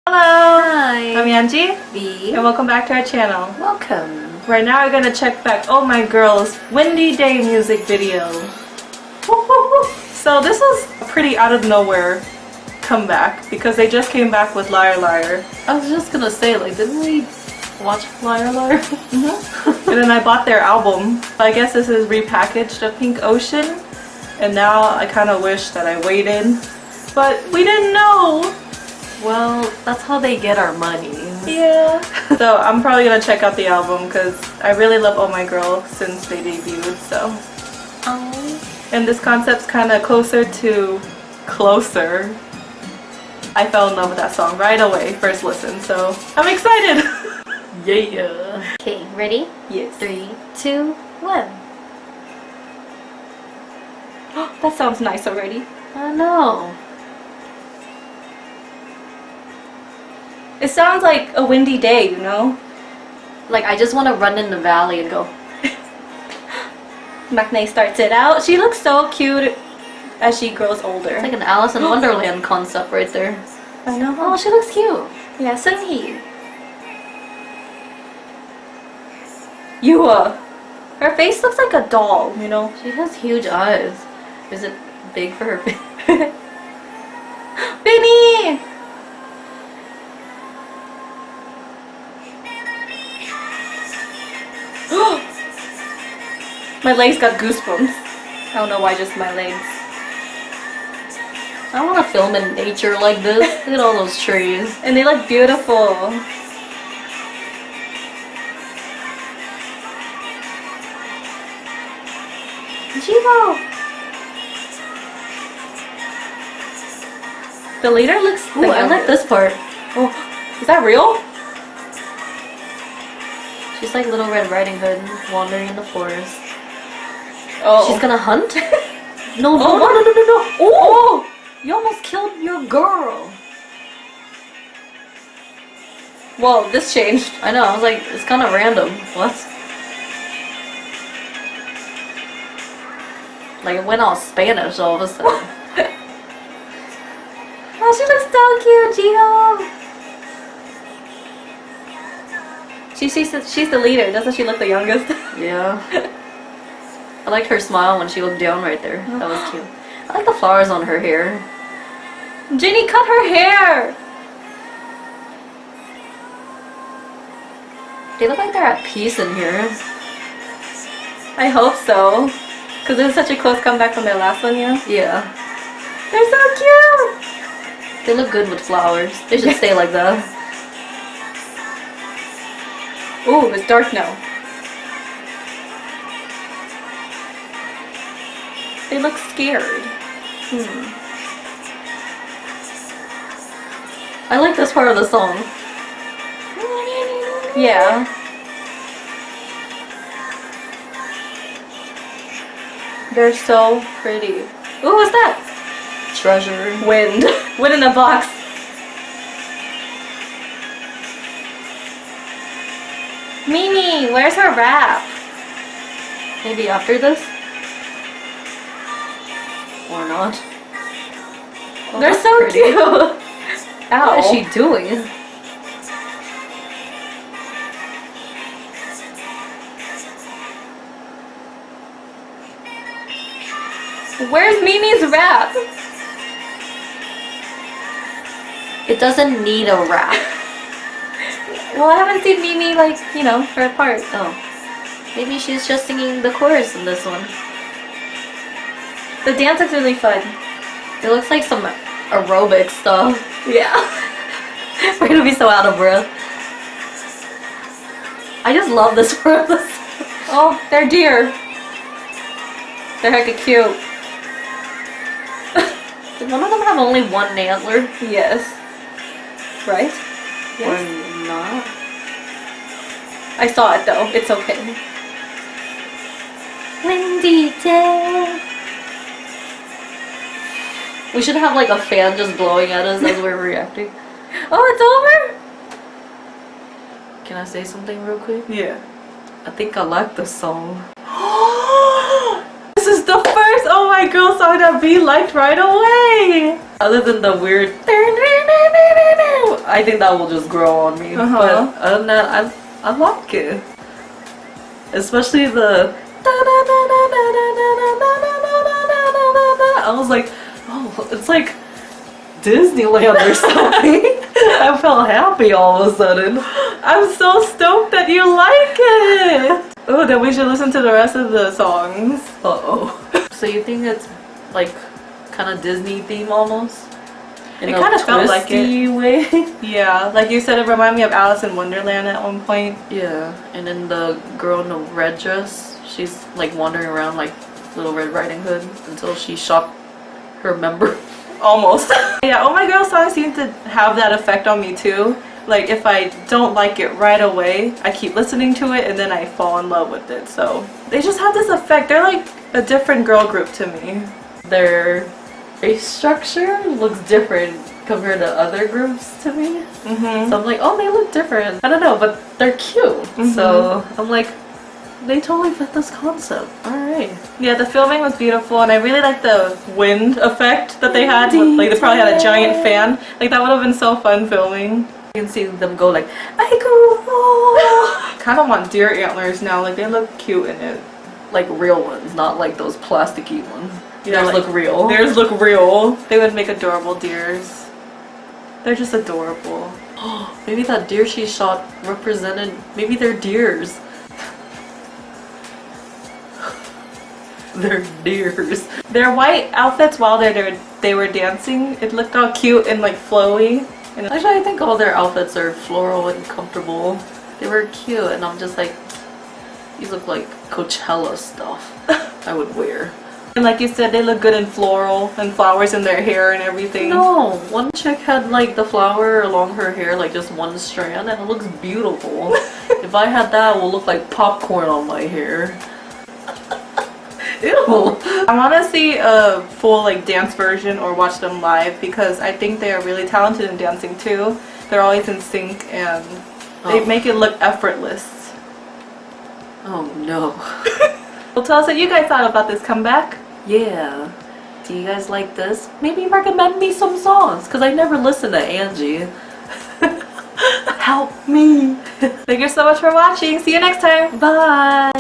Hello! Hi! I'm Angie. B. And welcome back to our channel. Welcome! Right now we're gonna check back Oh My Girl's Windy Day music video. So this was a pretty out of nowhere comeback because they just came back with Liar Liar. I was just gonna say, like, didn't we watch Liar Liar? Mm-hmm. And then I bought their album. I guess this is repackaged of Pink Ocean. And now I kind of wish that I waited. But we didn't know! Well, that's how they get our money. Yeah. So I'm probably gonna check out the album because I really love Oh My Girl since they debuted, so. Oh. And this concept's kind of closer to Closer. I fell in love with that song right away, first listen, so I'm excited! Yeah. Okay, ready? Yes. 3, 2, 1. That sounds nice already. I know. It sounds like a windy day, you know? Like, I just want to run in the valley and go. Maknae starts it out. She looks so cute as she grows older. It's like an Alice in Wonderland concept right there. I know. Oh, she looks cute. Yeah, Sunhee. Yua. Her face looks like a doll, you know? She has huge eyes. Is it big for her face? Benny! My legs got goosebumps. I don't know why, just my legs. I want to film in nature like this. Look at all those trees. And they look beautiful. Jivo! The leader looks... Ooh, I like this part. Oh, is that real? She's like Little Red Riding Hood wandering in the forest. Oh. She's gonna hunt? No, Oh, no. Oh! You almost killed your girl. Whoa, this changed. I know, I was like, it's kind of random. What? Like, it went all Spanish all of a sudden. Oh, she looks so cute, Jiho. She's the leader. Doesn't she look the youngest? Yeah. I liked her smile when she looked down right there. That was cute. I like the flowers on her hair. Jenny cut her hair. They look like they're at peace in here. I hope so. Because it was such a close comeback from their last one, yeah? Yeah. They're so cute! They look good with flowers. They should stay like that. Ooh, it's dark now. They look scared. I like this part of the song. Yeah. They're so pretty. Ooh, what's that? Treasure. Wind. Wind in a box. Mimi, where's her wrap? Maybe after this? Or not? Oh, They're that's so pretty. cute. Ow. What is she doing? Where's Mimi's wrap? It doesn't need a wrap. Well, I haven't seen Mimi, like, you know, her part. Oh. Maybe she's just singing the chorus in this one. The dance looks really fun. It looks like some aerobic stuff. Yeah. We're gonna be so out of breath. I just love this part of the song. Oh, they're deer. They're hecka cute. Did one of them have only one antler? Yes. Right? Or not? I saw it though. It's okay. Windy day. We should have like a fan just blowing at us as we're reacting. Oh, it's over? Can I say something real quick? Yeah. I think I like this song. This is the first Oh My Girl song that we liked right away. Other than the weird, I think that will just grow on me. Uh-huh. But other than that, I like it. Especially the. I was like, oh, it's like Disneyland or something. I felt happy all of a sudden. I'm so stoked that you like it. Oh, then we should listen to the rest of the songs. Uh-oh. So you think it's like kind of Disney theme almost? It kind of felt like it. Way. Yeah, like you said, it reminded me of Alice in Wonderland at one point. Yeah, and then the girl in the red dress, she's like wandering around like Little Red Riding Hood until she shot her member. Almost. Yeah, Oh My Girl songs seem to have that effect on me too. Like if I don't like it right away, I keep listening to it and then I fall in love with it. So they just have this effect. They're like a different girl group to me. Their face structure looks different compared to other groups to me. Mm-hmm. So I'm like, oh, they look different. I don't know, but they're cute. Mm-hmm. So I'm like, they totally fit this concept. Alright. Yeah, the filming was beautiful and I really like the wind effect that they had. Like they probably had a giant fan. Like that would have been so fun filming. You can see them go like, I Kind of want deer antlers now. Like they look cute in it. like real ones, not like those plasticky ones. Yeah, Theirs like, look real. Theirs look real. They would make adorable deers. They're just adorable. Maybe that deer she shot represented, maybe they're deers. They're deers. Their white outfits while they were dancing, it looked all cute and like flowy. And Actually, I think all their outfits are floral and comfortable. They were cute, and I'm just like, these look like Coachella stuff I would wear. And like you said, they look good in floral and flowers in their hair and everything. No, one chick had like the flower along her hair, like just one strand, and it looks beautiful. If I had that, it would look like popcorn on my hair. Ew. I want to see a full like dance version or watch them live because I think they are really talented in dancing too. They're always in sync and they make it look effortless. Oh no. Well, tell us what you guys thought about this comeback. Yeah. Do you guys like this? Maybe recommend me some songs, because I never listen to Angie. Help me. Thank you so much for watching. See you next time. Bye!